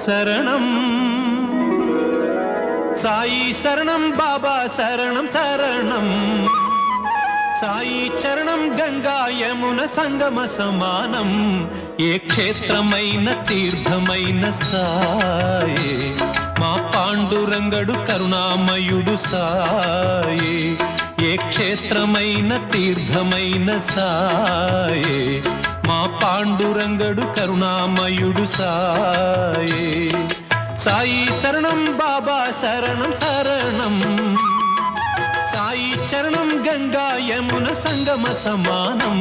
శరణం సాయి శరణం బాబా శరణం శరణం సాయి చరణం గంగా యమున సంగమ సమానం ఏ క్షేత్రమైన తీర్థమైన సాయే మా పాండురంగడు కరుణామయుడు సాయే ఏ క్షేత్రమైన తీర్థమైన సాయే మా పాండురంగడు కరుణామయుడు సాయే సాయి శరణం బాబా శరణం శరణం సాయి చరణం గంగా యమున సంగమ సమానం